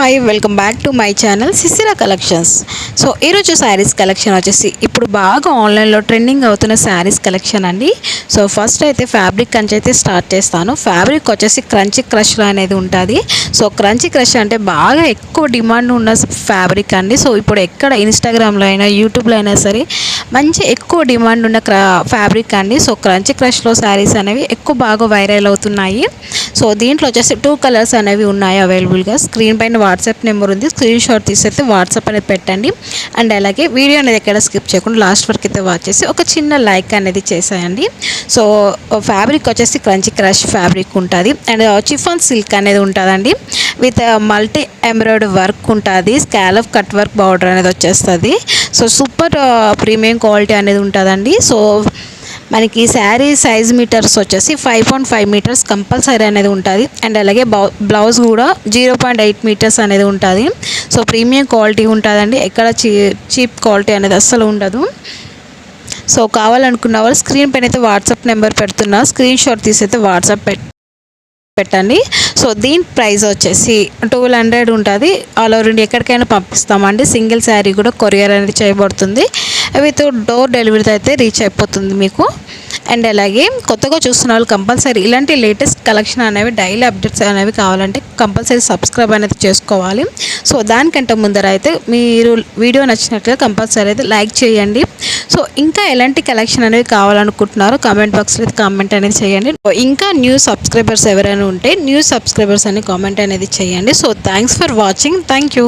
Hi welcome back to my channel సిసిరా collections. So ఈరోజు saris collection వచ్చేసి ఇప్పుడు బాగా ఆన్లైన్లో ట్రెండింగ్ అవుతున్న శారీస్ కలెక్షన్ అండి. సో ఫస్ట్ అయితే ఫ్యాబ్రిక్ నుంచి అయితే స్టార్ట్ చేస్తాను. ఫ్యాబ్రిక్ వచ్చేసి క్రంచీ క్రష్ అనేది ఉంటుంది. సో క్రంచీ క్రష్ అంటే బాగా ఎక్కువ డిమాండ్ ఉన్న ఫ్యాబ్రిక్ అండి. సో ఇప్పుడు ఎక్కడ ఇన్స్టాగ్రామ్లో అయినా యూట్యూబ్లో అయినా సరే మంచి ఎక్కువ డిమాండ్ ఉన్న ఫ్యాబ్రిక్ అండి. సో క్రంచీ క్రష్లో శారీస్ అనేవి ఎక్కువ బాగా వైరల్ అవుతున్నాయి. సో దీంట్లో వచ్చేసి 2 కలర్స్ అనేవి ఉన్నాయి అవైలబుల్గా. స్క్రీన్ పైన వాట్సాప్ నెంబర్ ఉంది, స్క్రీన్ షాట్ తీసైతే వాట్సాప్ అనేది పెట్టండి. అండ్ అలాగే వీడియో అనేది ఎక్కడ స్కిప్ చేయకుండా లాస్ట్ వరకు అయితే వాచ్ చేసి ఒక చిన్న లైక్ అనేది చేసేయండి. సో ఫ్యాబ్రిక్ వచ్చేసి క్రంచీ క్రష్ ఫ్యాబ్రిక్ ఉంటుంది. అండ్ చిఫాన్ సిల్క్ అనేది ఉంటుందండి. విత్ మల్టీ ఎంబ్రాయిడరీ వర్క్ ఉంటుంది. స్కాలప్ కట్ వర్క్ బార్డర్ అనేది వచ్చేస్తుంది. సో సూపర్ ప్రీమియం క్వాలిటీ అనేది ఉంటుందండి. సో మనకి శారీ సైజ్ మీటర్స్ వచ్చేసి 5.5 మీటర్స్ కంపల్సరీ అనేది ఉంటుంది. అండ్ అలాగే బ్లౌజ్ కూడా 0.8 మీటర్స్ అనేది ఉంటుంది. సో ప్రీమియం క్వాలిటీ ఉంటుందండి. ఎక్కడ చీప్ క్వాలిటీ అనేది అస్సలు ఉండదు. సో కావాలనుకున్న వాళ్ళు స్క్రీన్ పైన అయితే వాట్సాప్ నెంబర్ పెడుతున్నా, స్క్రీన్ షాట్ తీసి అయితే వాట్సాప్ పెట్టండి. సో దీని ప్రైస్ వచ్చేసి 1200 ఉంటుంది. ఆల్ ఓవర్ ఇండియా ఎక్కడికైనా పంపిస్తామండి. సింగిల్ శారీ కూడా కొరియర్ అనేది చేయబడుతుంది. విత్ డోర్ డెలివరీ అయితే రీచ్ అయిపోతుంది మీకు. అండ్ అలాగే కొత్తగా చూస్తున్న వాళ్ళు కంపల్సరీ ఇలాంటి లేటెస్ట్ కలెక్షన్ అనేవి డైలీ అప్డేట్స్ అనేవి కావాలంటే కంపల్సరీ సబ్స్క్రైబ్ అనేది చేసుకోవాలి. సో దానికంటే ముందర అయితే మీరు వీడియో నచ్చినట్లుగా కంపల్సరీ అయితే లైక్ చేయండి. సో ఇంకా ఎలాంటి కలెక్షన్ అనేవి కావాలనుకుంటున్నారో కామెంట్ బాక్స్లో అయితే కామెంట్ అనేది చేయండి. ఇంకా న్యూ సబ్స్క్రైబర్స్ ఎవరైనా ఉంటే న్యూ సబ్స్క్రైబర్స్ అని కామెంట్ అనేది చేయండి. So thanks for watching. Thank you.